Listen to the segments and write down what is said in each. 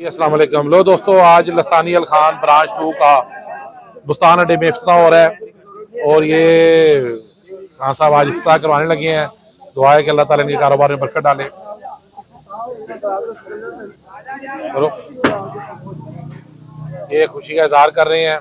अस्सलाम वालेकुम। लो दोस्तों, आज लसानी अल खान ब्रांच 2 का बुस्तान अड्डे में इफ्तिताह हो रहा है और ये खान साहब आज इफ्तिताह करवाने लगे हैं। दुआ है कि अल्लाह ताला इनके कारोबार में बरकत डाले। करो, ये खुशी का इजहार कर रहे हैं।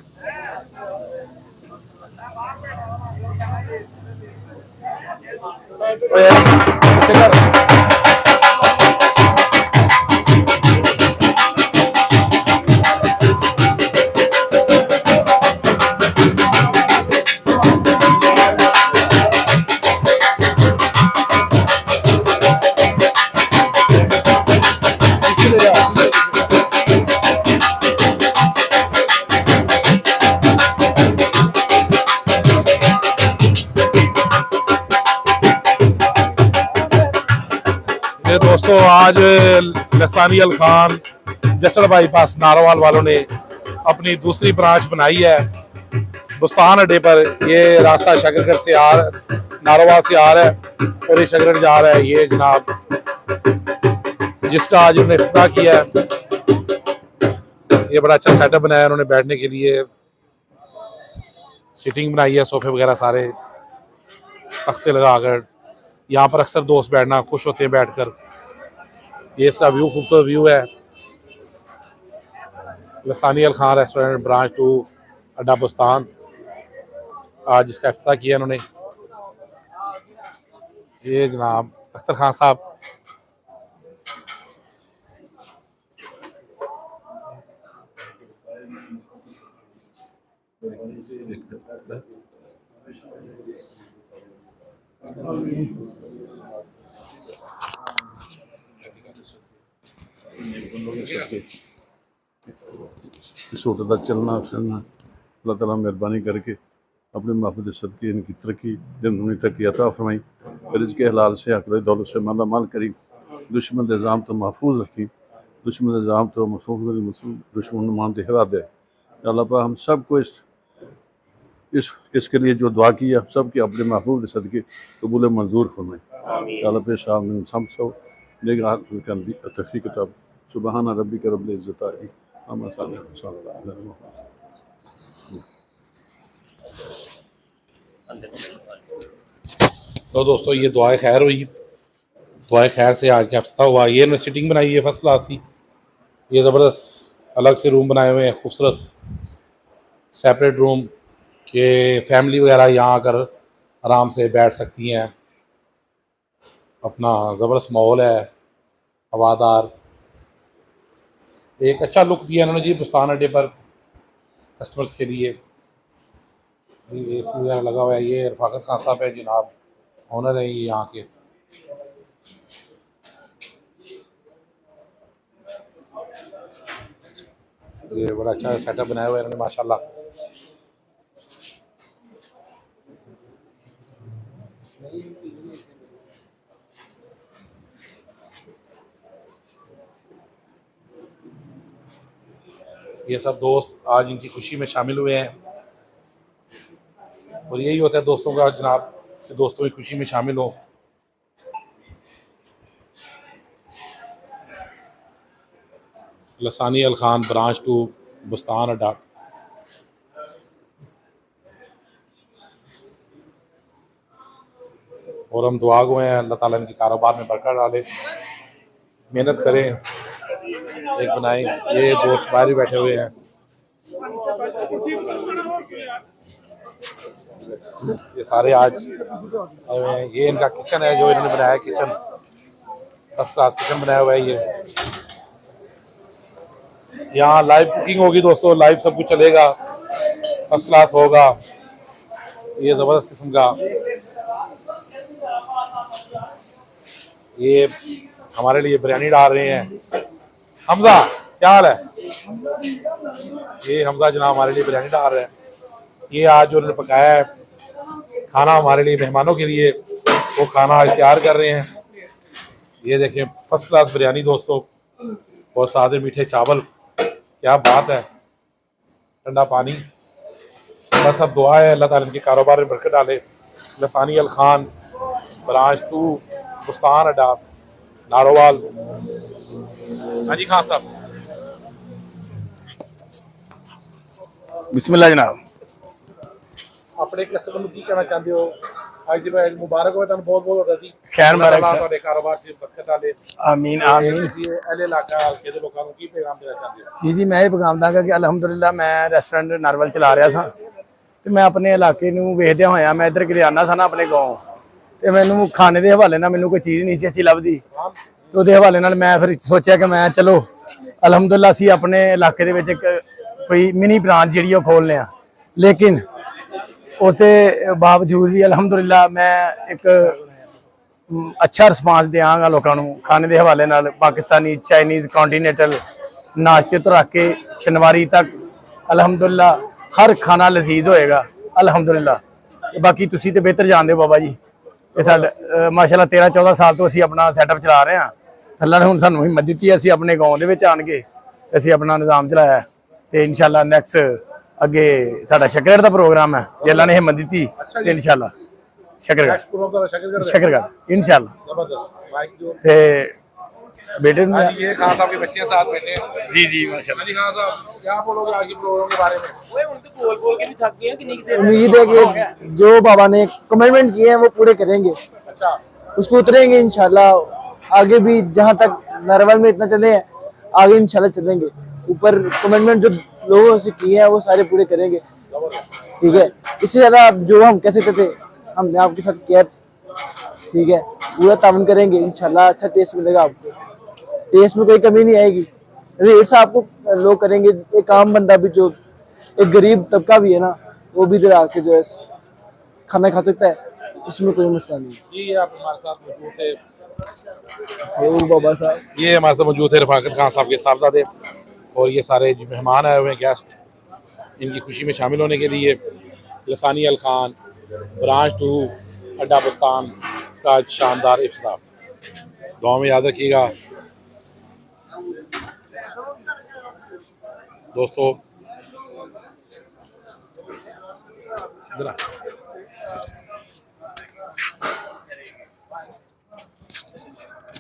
ये दोस्तों, आज लसानी अल खान जसड़ बाईपास नारोवाल वालों ने अपनी दूसरी ब्रांच बनाई है बुस्तान अड्डे पर। ये रास्ता शकरगढ़ से नारोवाल से आ रहा है और ये शकरगढ़ जा रहा है। ये जनाब जिसका आज उन्होंने इफ्तिताह किया है, ये बड़ा अच्छा सेटअप बनाया है उन्होंने बैठने के लिए। सीटिंग बनाई है, सोफे वगैरह सारे तख्ते लगाकर। यहाँ पर अक्सर दोस्त बैठना खुश होते हैं बैठकर। ये इसका व्यू, खूबसूरत व्यू है। लसानी अल खान रेस्टोरेंट ब्रांच 2 अड्डा बुस्तान, आज इसका इफ्तिताह किया उन्होंने। ये जनाब अख्तर खान साहब, इस वक्त तक चलना फिरना अल्लाह ताला मेहरबानी करके अपने महबूब सदक़े इनकी तरक्की जन्मनी तक की अता फरमाई। फिर इसके हलाल से अकल दौलत से माला माल करी। दुश्मन निज़ाम तो महफूज रखी, दुश्मन निज़ाम तो महफूज, दुश्मन मानते हरा दे। अल्लाह पाक हम सब को इसके लिए जो दुआ की है सब के अपने महबूब सदक़े कबूल मंजूर फरमाई। अल्लाह पे शाम सब सौ लेगा तफ़ीक तब सुबहाना रब्बिक रब्बिल इज़्ज़ति अम्मा यसिफून। तो दोस्तों, ये दुआए खैर हुई। दुआए खैर से आज का इफ्तिताह हुआ। ये इन्होंने सिटिंग बनाई है फर्स्ट क्लास की। ये ज़बरदस्त अलग से रूम बनाए हुए हैं, खूबसूरत सेपरेट रूम के फैमिली वगैरह यहाँ आकर आराम से बैठ सकती हैं। अपना ज़बरदस्त माहौल है, हवादार। एक अच्छा लुक दिया इन्होंने जी बुस्तान अड्डे पर कस्टमर्स के लिए। ए सी वगैरह लगा हुआ है। ये रफाकत खान साहब है जनाब, ऑनर है ये यहाँ के। ये बड़ा अच्छा सेटअप बनाया हुआ है इन्होंने माशाल्लाह। ये सब दोस्त आज इनकी खुशी में शामिल हुए हैं और यही होता है दोस्तों का जनाब, कि दोस्तों की खुशी में शामिल हो। लसानी अल खान ब्रांच 2 बुस्तान अड्डा। और हम दुआ गो हैं अल्लाह ताला इनके कारोबार में बरकत डाले, मेहनत करें, एक बनाएं। ये दोस्त बाहर ही बैठे हुए हैं। ये सारे आज आए हुए हैं। ये इनका किचन है जो इन्होंने बनाया है। किचन फर्स्ट क्लास किचन बनाया हुआ है। ये यहाँ लाइव कुकिंग होगी दोस्तों, लाइव सब कुछ चलेगा, फर्स्ट क्लास होगा। ये ज़बरदस्त किस्म का, ये हमारे लिए बिरयानी डाल रहे हैं। हमजा, क्या हाल है? ये हमजा जनाब हमारे लिए बिरयानी डाल रहे हैं। ये आज जो उन्होंने पकाया है खाना हमारे लिए, मेहमानों के लिए, वो खाना आज तैयार कर रहे हैं। ये देखें, फर्स्ट क्लास बिरयानी दोस्तों, और सादे मीठे चावल, क्या बात है, ठंडा पानी। बस अब दुआ है अल्लाह ताला इनके कारोबार में बरकत डाले। लसानी अल खान ब्रांच 2 बुस्तान अड्डा नारोवाल। हाँ जी खान साहब। बिस्मिल्लाह जनाब। अपने कस्टमर ਨੂੰ ਕੀ ਕਹਿਣਾ ਚਾਹੁੰਦੇ ਹੋ ਅੱਜ ਦੀ ਭਾਈ ਮੁਬਾਰਕ ਹੋਵੇ ਤੁਹਾਨੂੰ ਬਹੁਤ ਬਹੁਤ ਤੁਹਾਡੀ ਖੈਰ ਮੁਬਾਰਕ ਅੱਲਾਹ ਸਰ। ਤੁਹਾਡੇ ਕਾਰੋਬਾਰ 'ਚ ਬਰਕਤ ਡਾਲੇ आमीन आमीन। ਜੀ ਅਹਲੇ ਇਲਾਕਾ ਹਲਕੇ ਦੇ ਲੋਕਾਂ ਨੂੰ ਕੀ ਪੈਗਾਮ ਦੇਣਾ ਚਾਹੁੰਦੇ ਹੋ ਜੀ ਜੀ, ਮੈਂ ਇਹ ਪੈਗਾਮ ਦਾਂਗਾ ਕਿ ਅਲਹਮਦੁਲਿਲਾ ਮੈਂ ਰੈਸਟੋਰੈਂਟ ਨਾਰਵਲ ਚਲਾ ਰਿਹਾ ਸਾਂ ਤੇ ਮੈਂ ਆਪਣੇ ਇਲਾਕੇ ਨੂੰ ਵੇਖਦਿਆਂ ਹੋਇਆ ਮੈਂ ਇੱਧਰ ਕਿਤੇ ਆਉਂਦਾ ਸਾਂ ਨਾ ਆਪਣੇ ਗਾँव ਤੇ ਮੈਨੂੰ ਖਾਣੇ ਦੇ ਹਵਾਲੇ ਨਾਲ ਮੈਨੂੰ ਕੋਈ ਚੀਜ਼ ਨਹੀਂ ਸੀ ਅੱਛੀ ਲੱਭਦੀ ਤੇ ਉਹਦੇ ਹਵਾਲੇ ਨਾਲ ਮੈਂ ਫਿਰ ਸੋਚਿਆ ਕਿ ਮੈਂ ਚਲੋ ਅਲਹਮਦੁਲਿਲਾ ਅਸੀਂ ਆਪਣੇ ਇਲਾਕੇ ਦੇ ਵਿੱਚ ਇੱਕ ਕੋਈ ਮਿਨੀ ਬ੍ਰਾਂਚ ਜਿਹੜੀ ਉਹ ਖੋਲ੍ਹਦੇ ਹਾਂ। ਲੇਕਿਨ उसके बावजूद भी अलहमदुलिल्लाह मैं एक अच्छा रिस्पांस देंगा लोगों को खाने के हवाले नाल पाकिस्तानी चाइनीज़ कॉन्टीनेंटल नाश्ते तो रख के शनवारी तक अलहमदुलिल्लाह हर खाना लजीज होएगा अलहमदुलिल्लाह। बाकी तुसी तो बेहतर जानते हो बाबा जी ये साडा माशाल्लाह 13-14 साल तो असी अपना सैटअप चला रहे हैं। अल्लाह ने हुण सानूं हिम्मत दी असी अपने गाँव दे विच आण के असी अपना निज़ाम चलाया ते इंशाअल्लाह नैक्सट अगे साडा शकरगढ़ का प्रोग्राम है जे अल्लाह ने हिम्मत दी ते इंशाअल्लाह शकरगढ़ ਪ੍ਰੋਗਰਾਮ ਦਾ ਸ਼ਕਰ ਕਰਦੇ शकरगढ़ इंशाअल्लाह ਜ਼ਬਰਦस्त माइक जो ते बेटे ने ये खान साहब के बच्चे हैं साथ बैठे हैं जी जी माशाल्लाह। जी खान साहब क्या बोलोगे आज के प्रोग्राम के बारे में उम्मीद है कि जो बाबा ने कमिटमेंट किए हैं वो पूरे करेंगे, अच्छा उस पर उतरेंगे इंशाल्लाह। आगे भी जहाँ तक नारवल में इतना चले हैं आगे इंशाल्लाह चलेंगे। ऊपर कमिटमेंट जो लोगों से किए हैं वो सारे पूरे करेंगे, ठीक है। इससे ज़्यादा जो हम कह सकते थे हमने आपके साथ किया, ठीक है। पूरा तावन करेंगे इंशाल्लाह। अच्छा टेस्ट मिलेगा आपको, टेस्ट में कोई कमी नहीं आएगी। रेट से आपको लोग करेंगे। एक आम बंदा भी जो एक गरीब तबका भी है ना वो भी इधर आके जो है खाना खा सकता है, इसमें कोई मसला नहीं है। ये आप हमारे साथ मौजूद थे और बाबा साहब ये हमारे साथ मौजूद थे रफाकत खान साहब के साहबजादे और ये सारे जो मेहमान आए हुए हैं गेस्ट इनकी खुशी में शामिल होने के लिए लसानी अल खान ब्रांच 2 अड्डा बस्तान का शानदार इफ्तिताह दुआ में याद रखिएगा दोस्तों।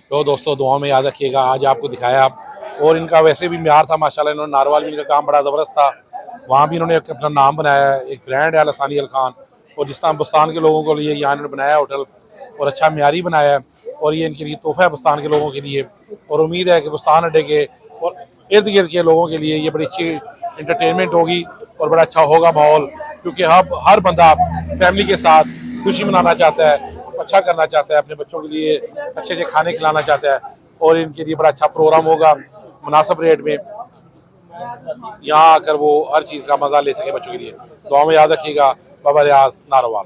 तो दोस्तों दुआ में याद रखिएगा आज आपको दिखाया आप और इनका वैसे भी म्यार था माशाल्लाह। इन्होंने नारवाल में इनका काम बड़ा ज़बरदस्त था, वहाँ भी इन्होंने अपना नाम बनाया है। एक ब्रांड है लसानी अल खान और जिस तरह बस्तान के लोगों के लिए यहाँ इन्होंने बनाया होटल और अच्छा म्यारी बनाया है और ये इनके लिए तोहफा है बस्तान के लोगों के लिए। और उम्मीद है कि बस्तान अड्डे के और इर्द गिर्द के लोगों के लिए ये बड़ी अच्छी इंटरटेनमेंट होगी और बड़ा अच्छा होगा माहौल, क्योंकि हर बंदा फैमिली के साथ खुशी मनाना चाहता है, अच्छा करना चाहता है, अपने बच्चों के लिए अच्छे अच्छे खाने खिलाना चाहता है और इनके लिए बड़ा अच्छा प्रोग्राम होगा मुनासिब रेट में। यहाँ आकर वो हर चीज़ का मज़ा ले सके बच्चों के लिए। दुआ में याद रखिएगा। बाबा रियाज नारोवाल।